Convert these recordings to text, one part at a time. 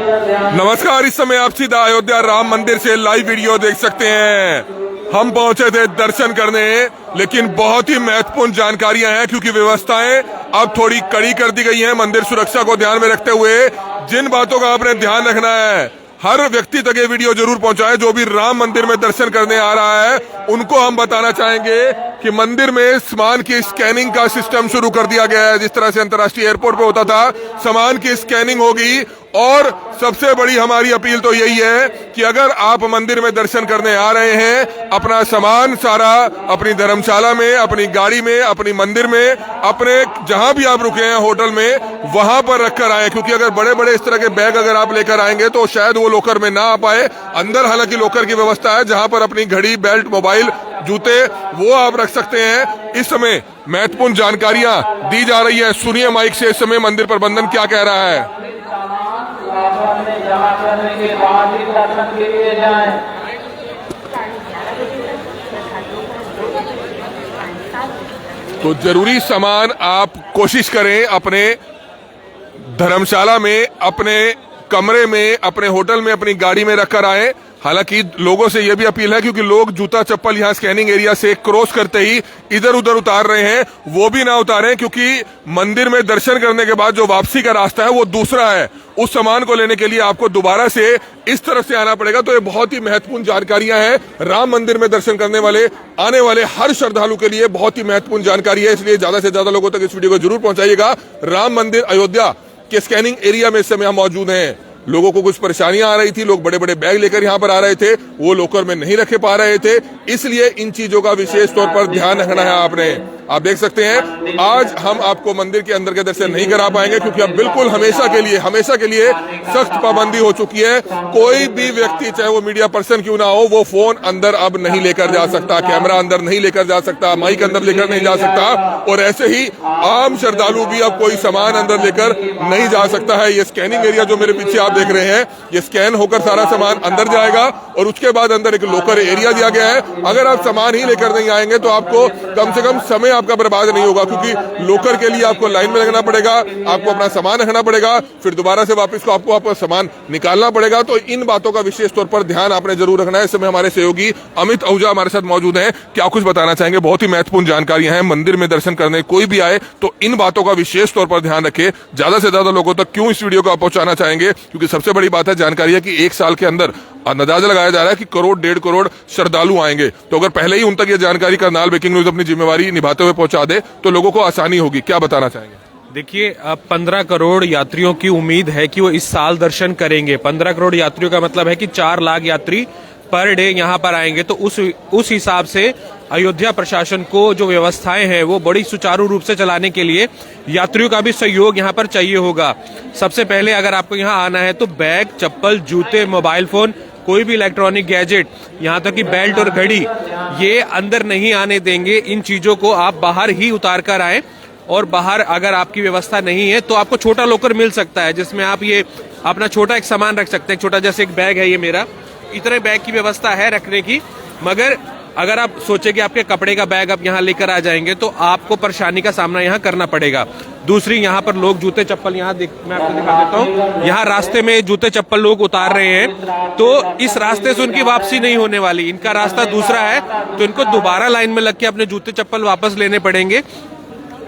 नमस्कार, इस समय आप सीधा अयोध्या राम मंदिर से लाइव वीडियो देख सकते हैं। हम पहुंचे थे दर्शन करने, लेकिन बहुत ही महत्वपूर्ण जानकारियां हैं क्योंकि व्यवस्थाएं अब थोड़ी कड़ी कर दी गई हैं। मंदिर सुरक्षा को ध्यान में रखते हुए जिन बातों का आपने ध्यान रखना है, हर व्यक्ति तक ये वीडियो जरूर पहुंचाएं। जो भी राम मंदिर में दर्शन करने आ रहा है उनको हम बताना चाहेंगे कि मंदिर में सामान की स्कैनिंग का सिस्टम शुरू कर दिया गया है। जिस तरह से अंतर्राष्ट्रीय एयरपोर्ट पे होता था, सामान की स्कैनिंग होगी। और सबसे बड़ी हमारी अपील तो यही है कि अगर आप मंदिर में दर्शन करने आ रहे हैं, अपना सामान सारा अपनी धर्मशाला में, अपनी गाड़ी में, अपनी मंदिर में, अपने जहां भी आप रुके हैं होटल में, वहां पर रखकर आए। क्योंकि अगर बड़े बड़े इस तरह के बैग अगर आप लेकर आएंगे तो शायद वो लॉकर में ना आ पाए। अंदर हालांकि लॉकर की व्यवस्था है जहां पर अपनी घड़ी, बेल्ट, मोबाइल, जूते वो आप रख सकते हैं। इस समय महत्वपूर्ण जानकारियां दी जा रही है। सुनिए माइक से इस समय मंदिर प्रबंधन क्या कह रहा है। जमा करने के बाद ही दर्शन के लिए जाएं। तो जरूरी सामान आप कोशिश करें अपने धर्मशाला में, अपने कमरे में, अपने होटल में, अपनी गाड़ी में रखकर आए। हालांकि लोगों से यह भी अपील है क्योंकि लोग जूता चप्पल यहां स्कैनिंग एरिया से क्रॉस करते ही इधर उधर उतार रहे हैं, वो भी ना उतारें क्योंकि मंदिर में दर्शन करने के बाद जो वापसी का रास्ता है वो दूसरा है। उस सामान को लेने के लिए आपको दोबारा से इस तरफ से आना पड़ेगा। तो ये बहुत ही महत्वपूर्ण जानकारियां हैं। राम मंदिर में दर्शन करने वाले, आने वाले हर श्रद्धालु के लिए बहुत ही महत्वपूर्ण जानकारी है। इसलिए ज्यादा से ज्यादा लोगों तक इस वीडियो को जरूर पहुंचाइएगा। राम मंदिर अयोध्या के स्कैनिंग एरिया में इस समय हम मौजूद हैं। लोगों को कुछ परेशानियां आ रही थी, लोग बड़े बड़े बैग लेकर यहां पर आ रहे थे, वो लॉकर में नहीं रखे पा रहे थे। इसलिए इन चीजों का विशेष तौर पर ध्यान रखना है आपने। आप देख सकते हैं आज हम आपको मंदिर के अंदर के दर्शन नहीं करा पाएंगे क्योंकि अब बिल्कुल हमेशा के लिए सख्त पाबंदी हो चुकी है। कोई भी व्यक्ति, चाहे वो मीडिया पर्सन क्यों ना हो, वो फोन अंदर अब नहीं लेकर जा सकता, कैमरा अंदर नहीं लेकर जा सकता, माइक अंदर लेकर नहीं जा सकता। और ऐसे ही आम श्रद्धालु भी अब कोई सामान अंदर लेकर नहीं जा सकता है। ये स्कैनिंग एरिया जो मेरे पीछे आप देख रहे हैं, ये स्कैन होकर सारा सामान अंदर जाएगा और उसके बाद अंदर एक लॉकर एरिया दिया गया है। अगर आप सामान ही लेकर नहीं आएंगे तो आपको कम से कम समय आपका बर्बाद नहीं होगा क्योंकि लॉकर के लिए आपको लाइन में लगना पड़ेगा, आपको अपना सामान रखना पड़ेगा, फिर दोबारा से वापस को आपको आपका सामान निकालना पड़ेगा। तो इन बातों का विशेष तौर पर ध्यान आपने जरूर रखना है। इस समय हमारे सहयोगी अमित आहूजा हमारे साथ मौजूद हैं। क्या कुछ बताना चाहेंगे? बहुत ही महत्वपूर्ण जानकारियां हैं। मंदिर में दर्शन करने कोई भी आए तो इन बातों का विशेष तौर पर ध्यान रखे। ज्यादा से ज्यादा लोगों तक क्यों इस वीडियो को आप पहुंचाना चाहेंगे? क्योंकि सबसे बड़ी बात है जानकारी है कि एक साल के अंदर अंदाजा लगाया जा रहा है कि करोड़, 1.5 करोड़ श्रद्धालु आएंगे। तो अगर पहले ही उन तक ये जानकारी करनाल ब्रेकिंग न्यूज अपनी जिम्मेवारी निभाते हुए पहुंचा दे तो लोगों को आसानी होगी। क्या बताना चाहेंगे? देखिए, अब 15 करोड़ यात्रियों की उम्मीद है कि वो इस साल दर्शन करेंगे। 15 करोड़ यात्रियों का मतलब है कि 4 लाख यात्री पर डे यहाँ पर आएंगे। तो उस हिसाब से अयोध्या प्रशासन को जो व्यवस्थाएं हैं वो बड़ी सुचारू रूप से चलाने के लिए यात्रियों का भी सहयोग यहाँ पर चाहिए होगा। सबसे पहले अगर आपको यहाँ आना है तो बैग, चप्पल, जूते, मोबाइल फोन, कोई भी इलेक्ट्रॉनिक गैजेट, यहाँ तक कि बेल्ट और घड़ी, ये अंदर नहीं आने देंगे। इन चीजों को आप बाहर ही उतार कर आए। और बाहर अगर आपकी व्यवस्था नहीं है तो आपको छोटा लॉकर मिल सकता है जिसमें आप ये अपना छोटा एक सामान रख सकते हैं। छोटा जैसे एक बैग है, ये मेरा, इतने बैग की व्यवस्था है रखने की। मगर अगर आप सोचे कि आपके कपड़े का बैग आप यहाँ लेकर आ जाएंगे तो आपको परेशानी का सामना यहाँ करना पड़ेगा। दूसरी, यहाँ पर लोग जूते चप्पल, यहाँ मैं आपको दिखा देता हूँ, यहाँ रास्ते में जूते चप्पल लोग उतार रहे हैं। तो इस रास्ते से उनकी वापसी नहीं होने वाली, इनका रास्ता दूसरा है। तो इनको दोबारा लाइन में लग के अपने जूते चप्पल वापस लेने पड़ेंगे।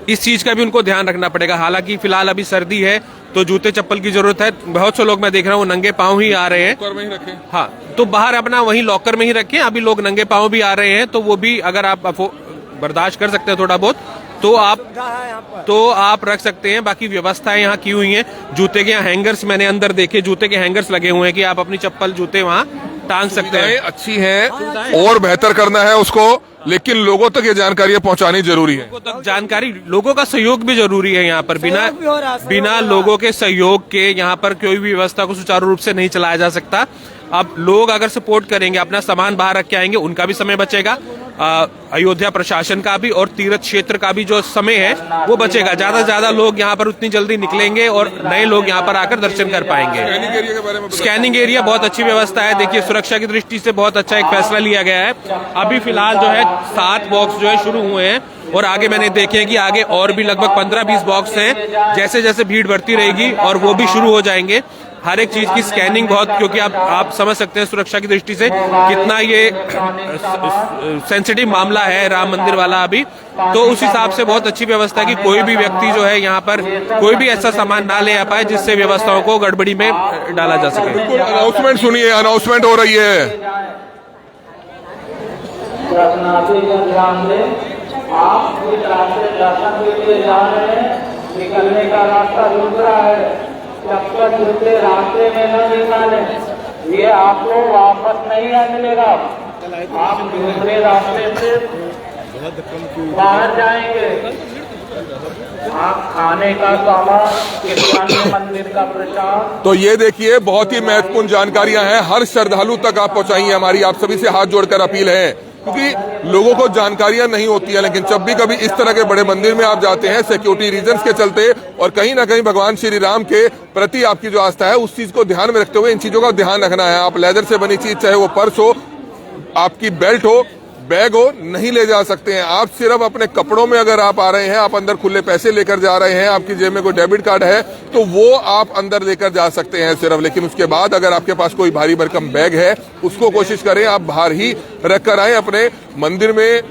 इस चीज का भी उनको ध्यान रखना पड़ेगा। हालांकि फिलहाल अभी सर्दी है तो जूते चप्पल की जरूरत है। बहुत से लोग मैं देख रहा हूँ नंगे पांव ही आ रहे हैं। लॉकर में ही रखें। हाँ, तो बाहर अपना वहीं लॉकर में ही रखें। अभी लोग नंगे पांव भी आ रहे हैं तो वो भी अगर आप बर्दाश्त कर सकते हैं थोड़ा बहुत तो आप रख सकते हैं। बाकी व्यवस्थाएं यहाँ की हुई हैं। जूते के हैंगर्स मैंने अंदर देखे, जूते के हैंगर्स लगे हुए हैं कि आप अपनी चप्पल, जूते वहाँ टांग सकते हैं। अच्छी है और बेहतर करना है उसको, लेकिन लोगों तक ये जानकारियां पहुंचानी जरूरी है। लोगों तक जानकारी, लोगों का सहयोग भी जरूरी है। यहाँ पर बिना लोगों के सहयोग के यहाँ पर कोई भी व्यवस्था को सुचारू रूप से नहीं चलाया जा सकता। अब लोग अगर सपोर्ट करेंगे, अपना सामान बाहर रख के आएंगे, उनका भी समय बचेगा, अयोध्या प्रशासन का भी और तीर्थ क्षेत्र का भी जो समय है वो बचेगा। ज्यादा से ज्यादा लोग यहाँ पर उतनी जल्दी निकलेंगे और नए लोग यहाँ पर आकर दर्शन कर पाएंगे। स्कैनिंग एरिया के बारे में स्कैनिंग एरिया बहुत अच्छी व्यवस्था है। देखिए, सुरक्षा की दृष्टि से बहुत अच्छा एक फैसला लिया गया है। अभी फिलहाल जो है 7 बॉक्स जो है शुरू हुए हैं और आगे मैंने देखे हैं कि आगे और भी लगभग 15-20 बॉक्स हैं। जैसे जैसे भीड़ बढ़ती रहेगी और वो भी शुरू हो जाएंगे हर एक चीज की स्कैनिंग बहुत, क्योंकि आप समझ सकते हैं सुरक्षा की दृष्टि से कितना ये सेंसिटिव मामला है राम मंदिर वाला अभी। तो उस हिसाब से बहुत अच्छी व्यवस्था है कि कोई भी व्यक्ति जो है यहाँ पर कोई भी ऐसा सामान ना ले आ पाए जिससे व्यवस्थाओं को गड़बड़ी में डाला जा सके। अनाउंसमेंट सुनिए, अनाउंसमेंट हो रही है। दर्शनार्थी जन ध्यान दें, आप जिस रास्ते दर्शन के लिए जा रहे हैं निकलने का रास्ता रुक रहा है, चक्कर जूते रास्ते में न निकालें, ये आपको वापस नहीं आ मिलेगा। आप दूसरे रास्ते से बाहर जाएंगे। आप खाने का सामान, मंदिर का प्रसाद। तो ये देखिए बहुत ही महत्वपूर्ण जानकारियां हैं, हर श्रद्धालु तक आप पहुंचाइए। हमारी आप सभी से हाथ जोड़कर अपील है, क्योंकि लोगों को जानकारियां नहीं होती है, लेकिन जब भी कभी इस तरह के बड़े मंदिर में आप जाते हैं सिक्योरिटी रीजंस के चलते और कहीं ना कहीं भगवान श्री राम के प्रति आपकी जो आस्था है उस चीज को ध्यान में रखते हुए इन चीजों का ध्यान रखना है। आप लेदर से बनी चीज, चाहे वो पर्स हो, आपकी बेल्ट हो, बैग हो, नहीं ले जा सकते हैं। आप सिर्फ अपने कपड़ों में अगर आप आ रहे हैं, आप अंदर खुले पैसे लेकर जा रहे हैं, आपकी जेब में कोई डेबिट कार्ड है तो वो आप अंदर लेकर जा सकते हैं सिर्फ। लेकिन उसके बाद अगर आपके पास कोई भारी भरकम बैग है उसको कोशिश करें आप बाहर ही रख कर आए, अपने मंदिर में,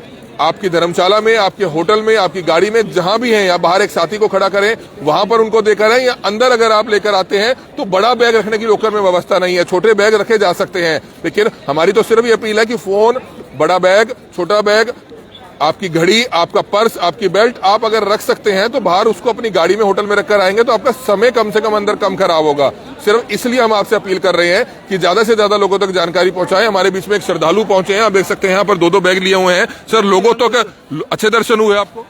आपकी धर्मशाला में, आपके होटल में, आपकी गाड़ी में, जहां भी हैं, या बाहर एक साथी को खड़ा करें वहां पर उनको देकर आए। या अंदर अगर आप लेकर आते हैं तो बड़ा बैग रखने की लॉकर में व्यवस्था नहीं है, छोटे बैग रखे जा सकते हैं। लेकिन हमारी तो सिर्फ ये अपील है कि फोन, बड़ा बैग, छोटा बैग, आपकी घड़ी, आपका पर्स, आपकी बेल्ट आप अगर रख सकते हैं तो बाहर उसको अपनी गाड़ी में, होटल में रखकर आएंगे तो आपका समय कम से कम अंदर कम खराब होगा। सिर्फ इसलिए हम आपसे अपील कर रहे हैं कि ज्यादा से ज्यादा लोगों तक जानकारी पहुंचाएं। हमारे बीच में एक श्रद्धालु पहुंचे हैं, आप देख सकते हैं यहाँ पर 2-2 बैग लिए हुए हैं। सर, लोगों तक अच्छे दर्शन हुए आपको?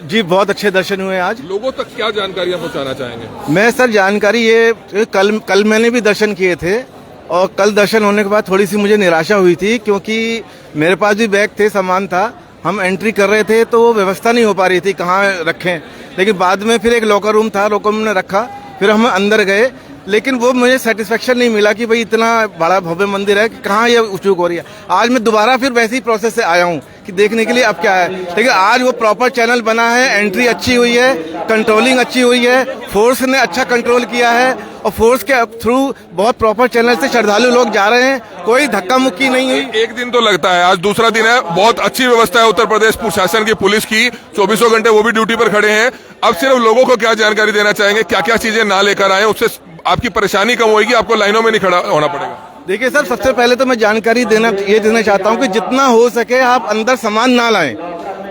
जी, बहुत अच्छे दर्शन हुए आज। लोगों तक क्या जानकारियां पहुंचाना चाहेंगे? मैं सर जानकारी ये कल मैंने भी दर्शन किए थे और कल दर्शन होने के बाद थोड़ी सी मुझे निराशा हुई थी, क्योंकि मेरे पास भी बैग थे, सामान था, हम एंट्री कर रहे थे तो वो व्यवस्था नहीं हो पा रही थी कहाँ रखें। लेकिन बाद में फिर एक लॉकर रूम था, लॉकर रूम में रखा, फिर हम अंदर गए, लेकिन वो मुझे सेटिस्फेक्शन नहीं मिला कि भाई इतना बड़ा भव्य मंदिर है कि कहाँ ये चूक हो रही है। आज मैं दोबारा फिर वैसे ही प्रोसेस से आया हूँ कि देखने के लिए अब क्या है, लेकिन आज वो प्रॉपर चैनल बना है, एंट्री अच्छी हुई है, कंट्रोलिंग अच्छी हुई है, फोर्स ने अच्छा कंट्रोल किया है और फोर्स के थ्रू बहुत प्रॉपर चैनल से श्रद्धालु लोग जा रहे हैं, कोई धक्का मुक्की नहीं हुई। एक दिन तो लगता है, आज दूसरा दिन है। बहुत अच्छी व्यवस्था है उत्तर प्रदेश प्रशासन की, पुलिस की, 24 घंटे वो भी ड्यूटी पर खड़े हैं। अब सिर्फ लोगों को क्या जानकारी देना चाहेंगे, क्या क्या चीजें ना लेकर आए, उससे आपकी परेशानी कम होगी, आपको लाइनों में नहीं खड़ा होना पड़ेगा? देखिए सर, सबसे पहले तो मैं जानकारी देना चाहता हूँ कि जितना हो सके आप अंदर सामान ना लाएं,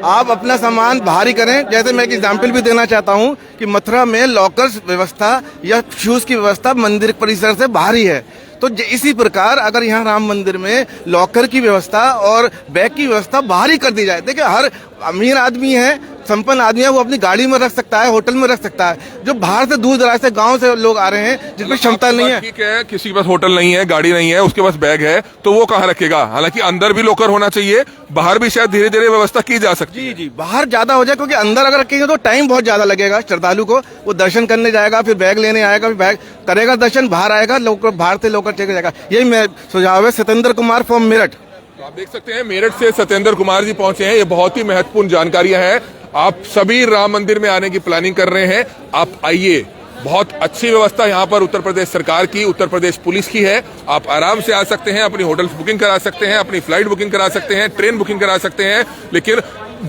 आप अपना सामान बाहर ही करें। जैसे मैं एक एग्जाम्पल भी देना चाहता हूँ कि मथुरा में लॉकर्स व्यवस्था या शूज की व्यवस्था मंदिर परिसर से बाहर ही है, तो इसी प्रकार अगर यहाँ राम मंदिर में लॉकर की व्यवस्था और बैग की व्यवस्था बाहर ही कर दी जाए। देखिए, हर अमीर आदमी है, संपन्न आदमी है, वो अपनी गाड़ी में रख सकता है, होटल में रख सकता है। जो बाहर से दूर दराज से गांव से लोग आ रहे हैं जिनमें क्षमता नहीं है, ठीक है, किसी के पास होटल नहीं है, गाड़ी नहीं है, उसके पास बैग है, तो वो कहाँ रखेगा? हालांकि अंदर भी लॉकर होना चाहिए, बाहर भी शायद धीरे धीरे व्यवस्था की जा सकती है। जी, बाहर ज्यादा हो जाए, क्योंकि अंदर अगर रखेंगे तो टाइम बहुत ज्यादा लगेगा श्रद्धालु को। वो दर्शन करने जाएगा, फिर बैग लेने आएगा, फिर बैग करेगा दर्शन, बाहर आएगा, बाहर से लॉकर चेक जाएगा। यही मैं सुझाव है। सत्येंद्र कुमार फ्रॉम मेरठ। आप देख सकते हैं मेरठ से सत्येंद्र कुमार जी पहुंचे हैं। ये बहुत ही महत्वपूर्ण जानकारियां हैं। आप सभी राम मंदिर में आने की प्लानिंग कर रहे हैं, आप आइए। बहुत अच्छी व्यवस्था यहाँ पर उत्तर प्रदेश सरकार की, उत्तर प्रदेश पुलिस की है। आप आराम से आ सकते हैं, अपनी होटल बुकिंग करा सकते हैं, अपनी फ्लाइट बुकिंग करा सकते हैं, ट्रेन बुकिंग करा सकते हैं। लेकिन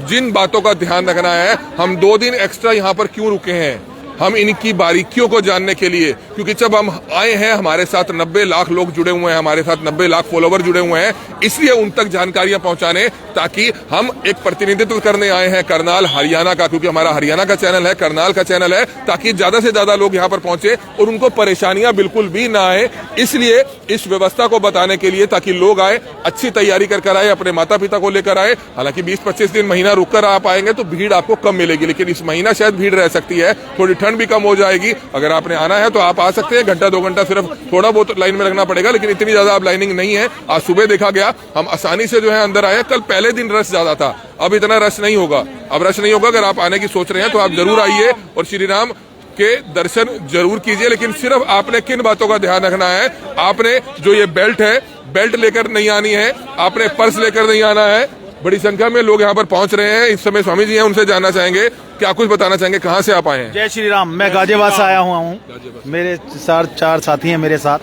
जिन बातों का ध्यान रखना है, हम 2 दिन एक्स्ट्रा यहाँ पर क्यों रुके हैं, हम इनकी बारीकियों को जानने के लिए, क्योंकि जब हम आए हैं हमारे साथ 90 लाख लोग जुड़े हुए हैं, हमारे साथ 90 लाख फॉलोवर जुड़े हुए हैं, इसलिए उन तक जानकारियां पहुंचाने, ताकि हम एक प्रतिनिधित्व करने आए हैं करनाल हरियाणा का, क्योंकि हमारा हरियाणा का चैनल है, करनाल का चैनल है, ताकि ज्यादा से ज्यादा लोग यहां पर पहुंचे और उनको परेशानियां बिल्कुल भी ना आए। इसलिए इस व्यवस्था को बताने के लिए, ताकि लोग आए, अच्छी तैयारी कर आए, अपने माता पिता को लेकर आए। हालांकि 20-25 दिन, महीना रुक कर आप आएंगे तो भीड़ आपको कम मिलेगी, लेकिन इस महीना शायद भीड़ रह सकती है, थोड़ी ठंड भी कम हो जाएगी। अगर आपने आना है तो आप आ सकते हैं, घंटा 2 घंटा सिर्फ थोड़ा बहुत लाइन में लगना पड़ेगा, लेकिन इतनी ज्यादा अब लाइनिंग नहीं है। आज सुबह देखा गया, हम आसानी से जो है अंदर आए। कल पहले दिन रश ज्यादा था, अब इतना रश नहीं होगा, अब रश नहीं होगा। अगर आप आने की सोच रहे हैं तो आप जरूर आइए और श्री राम के दर्शन जरूर कीजिए। लेकिन सिर्फ आपने किन बातों का ध्यान रखना है, आपने जो ये बेल्ट है, बेल्ट लेकर नहीं आनी है, आपने पर्स लेकर नहीं आना है। बड़ी संख्या में लोग यहाँ पर पहुंच रहे हैं, इस समय स्वामी जी हैं, उनसे जानना चाहेंगे। क्या कुछ बताना चाहेंगे, कहाँ से आप आए हैं? जय श्री राम। मैं गाजियाबाद से आया हुआ हूँ। मेरे चार साथी हैं मेरे साथ,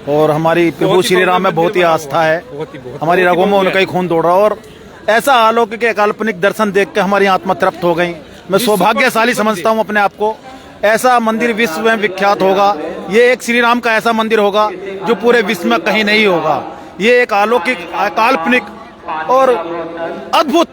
और हमारी प्रभु श्री राम में बहुत ही आस्था है। हमारी रगों में उनका ही खून दौड़ रहा है, और ऐसा अलौकिक काल्पनिक दर्शन देख के हमारी आत्मा तृप्त हो गई। मैं सौभाग्यशाली समझता हूँ अपने आप को। ऐसा मंदिर विश्व में विख्यात होगा। ये एक श्री राम का ऐसा मंदिर होगा जो पूरे विश्व में कहीं नहीं होगा। ये एक अलौकिक, काल्पनिक और अद्भुत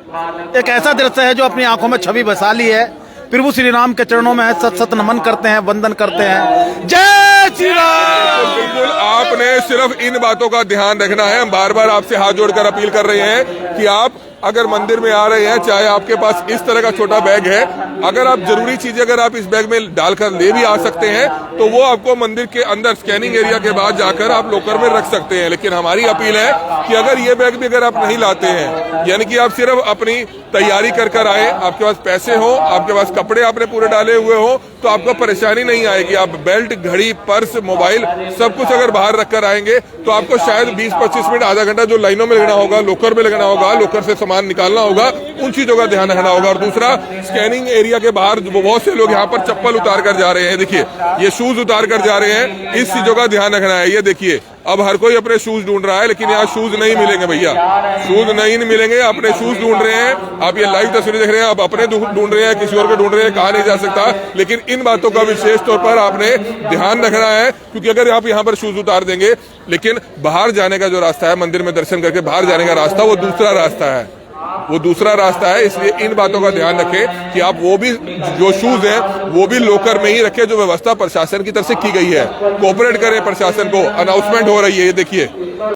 एक ऐसा दृश्य है जो अपनी आंखों में छवि बसा ली है। प्रभु श्री राम के चरणों में सत सत नमन करते हैं, वंदन करते हैं। जय श्री राम। बिल्कुल, आपने सिर्फ इन बातों का ध्यान रखना है। हम बार बार आपसे हाथ जोड़कर अपील कर रहे हैं कि आप अगर मंदिर में आ रहे हैं, चाहे आपके पास इस तरह का छोटा बैग है, अगर आप जरूरी चीजें अगर आप इस बैग में डालकर ले भी आ सकते हैं तो वो आपको मंदिर के अंदर स्कैनिंग एरिया के बाद जाकर आप लॉकर में रख सकते हैं। लेकिन हमारी अपील है कि अगर ये बैग भी अगर आप नहीं लाते हैं, यानी कि आप सिर्फ अपनी तैयारी कर आए, आपके पास पैसे हो, आपके पास कपड़े आपने पूरे डाले हुए हो, तो आपको परेशानी नहीं आएगी। आप बेल्ट, घड़ी, पर्स, मोबाइल सब कुछ अगर बाहर रखकर आएंगे तो आपको शायद 20-25 मिनट, आधा घंटा जो लाइनों में लगना होगा, लॉकर में लगना होगा, लॉकर से सामान निकालना होगा, उन चीजों का ध्यान रखना होगा। और दूसरा, स्कैनिंग एरिया के बाहर बहुत से लोग यहाँ पर चप्पल उतार कर जा रहे हैं। देखिए, ये शूज उतार कर जा रहे हैं, इस चीजों का ध्यान रखना है। ये देखिए, अब हर कोई अपने शूज ढूंढ रहा है, लेकिन यहाँ शूज नहीं मिलेंगे भैया, शूज नहीं मिलेंगे। अपने शूज ढूंढ रहे हैं, आप ये लाइव तस्वीरें देख रहे हैं, आप अपने ढूंढ रहे हैं, किसी और को ढूंढ रहे हैं, कहा नहीं जा सकता। लेकिन इन बातों का विशेष तौर पर आपने ध्यान रखना है, क्योंकि अगर आप यहाँ पर शूज उतार देंगे, लेकिन बाहर जाने का जो रास्ता है, मंदिर में दर्शन करके बाहर जाने का रास्ता, वो दूसरा रास्ता है, वो दूसरा रास्ता है। इसलिए इन बातों का ध्यान रखें कि आप वो भी जो शूज हैं वो भी लॉकर में ही रखें, जो व्यवस्था प्रशासन की तरफ से की गई है। कोऑपरेट करें प्रशासन को, अनाउंसमेंट हो रही है, ये देखिए।